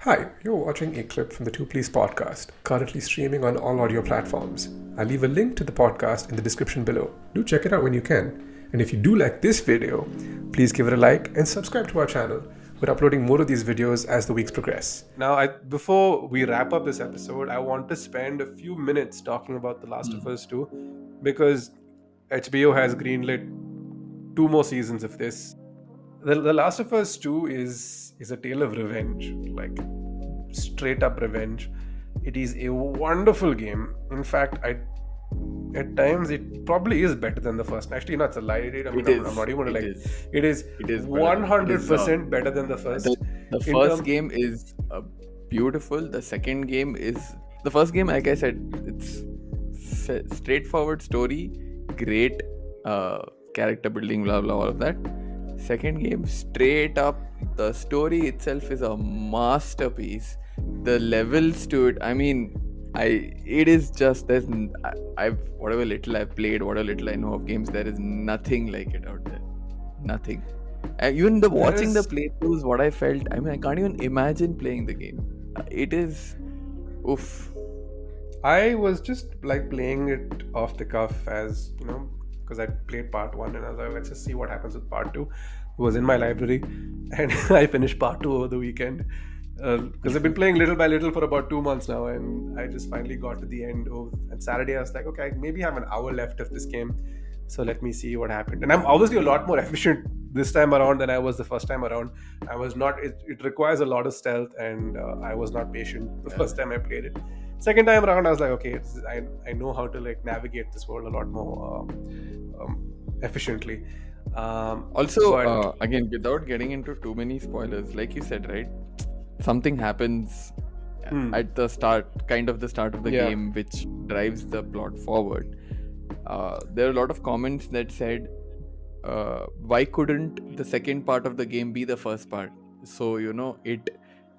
Hi, you're watching a clip from the Two Please podcast, currently streaming on all audio platforms. I'll leave a link to the podcast in the description below. Do check it out when you can. And if you do like this video, please give it a like and subscribe to our channel. We're uploading more of these videos as the weeks progress. Now, before we wrap up this episode, I want to spend a few minutes talking about The Last of Us 2 because HBO has greenlit two more seasons of this. The Last of Us 2 is a tale of revenge, like straight up revenge. It is a wonderful game. In fact, I at times it probably is better than the first. Actually, no, it's a lie. I mean, It I'm is. not even gonna It like. is. It is It is better than it is. 100% better than the The first. the In first term, game is beautiful. The second game is the first game. Like I said, it's straightforward story, great uh, character building, blah blah, all of that. Second game, straight up, the story itself is a masterpiece. The levels to it, I mean, it is just I've whatever little I've played, whatever little I know of games, there is nothing like it out there. Nothing. Even the there watching the is. playthroughs, what I felt, I mean, I can't even imagine playing the game. It is, oof. I was just like playing it off the cuff as because I played part one and I was like, let's just see what happens with part two. It was in my library, and I finished part two over the weekend because I've been playing little by little for about 2 months now, and I just finally got to the end of. And Saturday, I was like, okay, I maybe have an hour left of this game, so let me see what happened. And I'm obviously a lot more efficient this time around than I was the first time around. I was not. It requires a lot of stealth, and I was not patient the first time I played it. Second time around, I was like, okay, I know how to like navigate this world a lot more efficiently. Also, But again, without getting into too many spoilers, like you said, right? Something happens at the start, kind of the start of the yeah. game, which drives the plot forward. There are a lot of comments that said, why couldn't the second part of the game be the first part? So,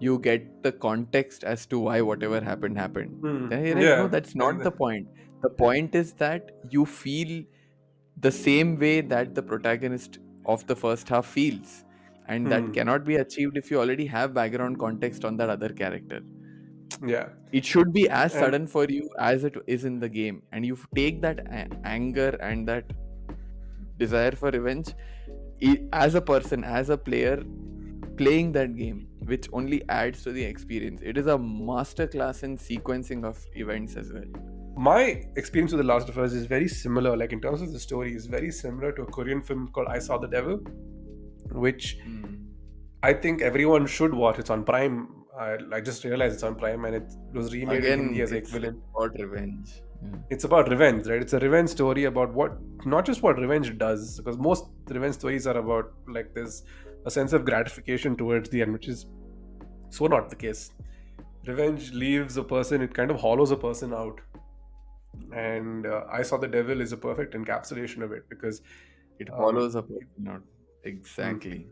you get the context as to why whatever happened. Then you're like, no, Yeah. that's not And the point. The point is that you feel the same way that the protagonist of the first half feels. And that hmm, cannot be achieved if you already have background context on that other character. yeah. It should be as And sudden for you as it is in the game. And you take that anger and that desire for revenge as a person, as a player, playing that game, which only adds to the experience. It is a masterclass in sequencing of events as well. my experience with The Last of Us is very similar. Like in terms of the story, is very similar to a Korean film called I Saw the Devil, which Mm. I think everyone should watch. It's on Prime. I just realized it's on Prime, and it was remade in Hindi Again, as the it's equivalent. about revenge. Yeah. It's about revenge, right? It's a revenge story about what, not just what revenge does, because most revenge stories are about like there's a sense of gratification towards the end, which is so not the case. Revenge leaves a person; it kind of hollows a person out, and I Saw the Devil is a perfect encapsulation of it because It um, follows a person out. mm, Exactly.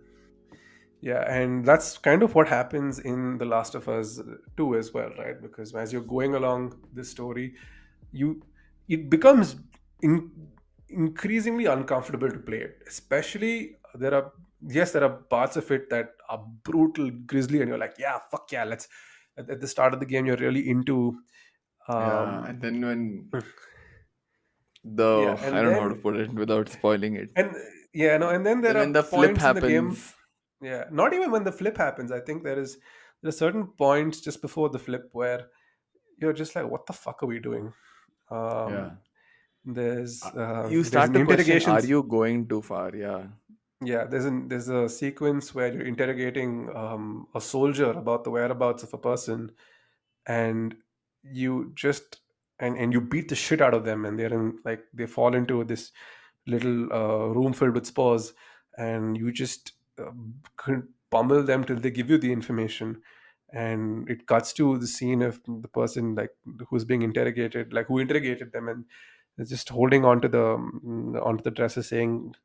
yeah, and that's kind of what happens in The Last of Us 2 as well, right? Because as you're going along this story, you it becomes in, increasingly uncomfortable to play it. Especially there are parts of it that are brutal, grisly, and you're like, yeah, fuck yeah, let's. At the start of the game, you're really into. Yeah. Um, And then when yeah, I and don't know how to then put it without spoiling it. and yeah, no, and then there Then when are the flip points in the game. happens, Yeah, not even when the flip happens. I think there are certain points just before the flip where you're just like, what the fuck are we doing? yeah, Um, uh, there's you there's start an to question, are interrogations. you going too far? Yeah. Yeah, there's a sequence where you're interrogating a soldier about the whereabouts of a person, and you just and you beat the shit out of them, and they're in like they fall into this little room filled with spores, and you just pummel them till they give you the information. And it cuts to the scene of the person like who's being interrogated, like who interrogated them, and they're just holding onto the dresser saying,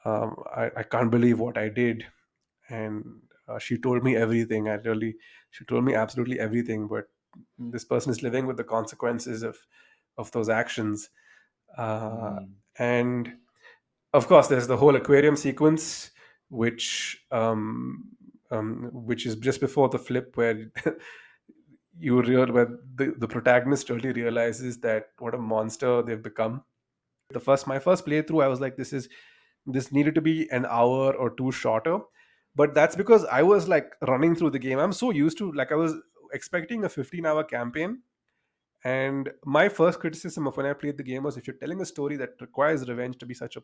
I can't believe what I did. And she told me everything. She told me absolutely everything. But this person is living with the consequences of those actions. Uh, Mm. and of course, there's the whole aquarium sequence, which which is just before the flip where where the protagonist really realizes that what a monster they've become. The first My first playthrough, I was like, this needed to be an hour or two shorter, but that's because I was like running through the game. I'm so used to, like, I was expecting a 15-hour campaign. And my first criticism of when I played the game was, if you're telling a story that requires revenge to be such a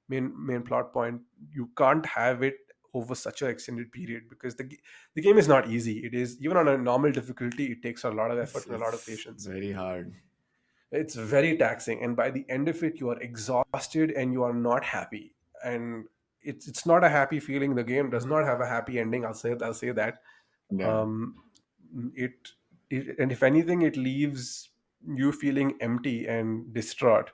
main plot point, you can't have it over such an extended period, because the game is not easy. It is, even on a normal difficulty, it takes a lot of effort and a lot of It's patience. very hard. It's very taxing, and by the end of it, you are exhausted and you are not happy. And it's not a happy feeling. The game does not have a happy ending. I'll say that. Yeah. um it, and if anything, it leaves you feeling empty and distraught.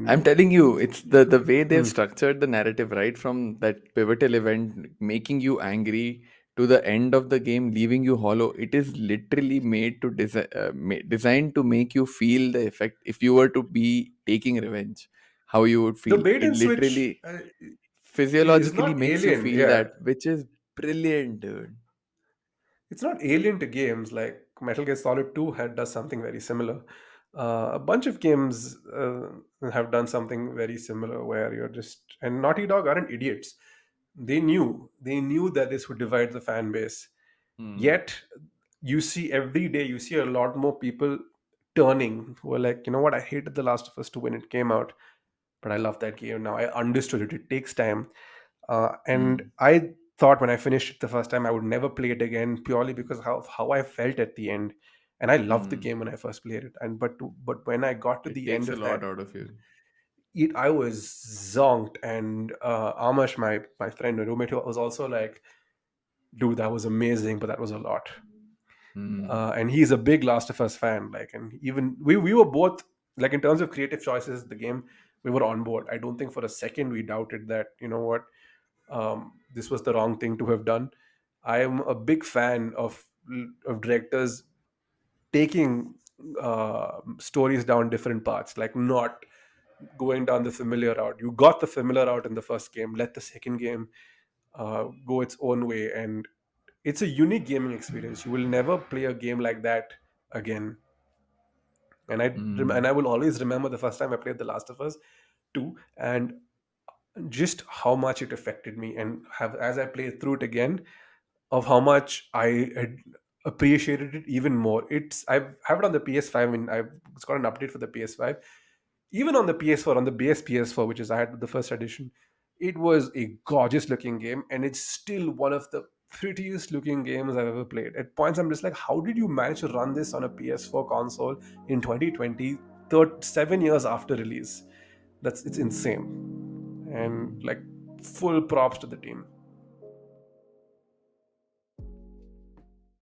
I'm And telling you, it's the way they've mm, structured the narrative, right from that pivotal event making you angry to the end of the game leaving you hollow. It is literally made to designed to make you feel the effect if you were to be taking revenge, how you would the feel. bait It and switch literally is physiologically not makes you alien. feel Yeah, that, which is brilliant, dude. it's not alien to games. Like Metal Gear Solid 2 had does something very similar. A bunch of games have done something very similar, where you're just, and Naughty Dog aren't idiots. They knew that this would divide the fan base. Hmm. Yet you see, every day you see a lot more people turning, who are like, you know what, I hated The Last of Us 2 when it came out, but I love that game now. I understood it. It takes time. And Hmm. I thought when I finished it the first time, I would never play it again, purely because of how I felt at the end. And I loved the Hmm. game when I first played it. But when I got to It the end takes a of lot that, out of you. I was zonked. And Amash, my friend, my roommate, was also like, dude, that was amazing, but that was a lot. Hmm. And he's a big Last of Us fan. Like, and even we were both, like, in terms of creative choices, the game, we were on board. I don't think for a second we doubted that, you know what, this was the wrong thing to have done. I am a big fan of directors taking stories down different paths, like not going down the familiar route. You got the familiar route in the first game. Let the second game go its own way, and it's a unique gaming experience. You will never play a game like that again. And I Hmm. will always remember the first time I played The Last of Us 2, and just how much it affected me, and have, as I played through it again, of how much I had appreciated it even more. I have it on the PS5. I mean, it's got an update for the PS5. Even on the PS4, on the base PS4, which is I had the first edition, it was a gorgeous looking game, and it's still one of the prettiest looking games I've ever played. At points, I'm just like, how did you manage to run this on a PS4 console in 2020, 7 years after release? It's insane. And like, full props to the team.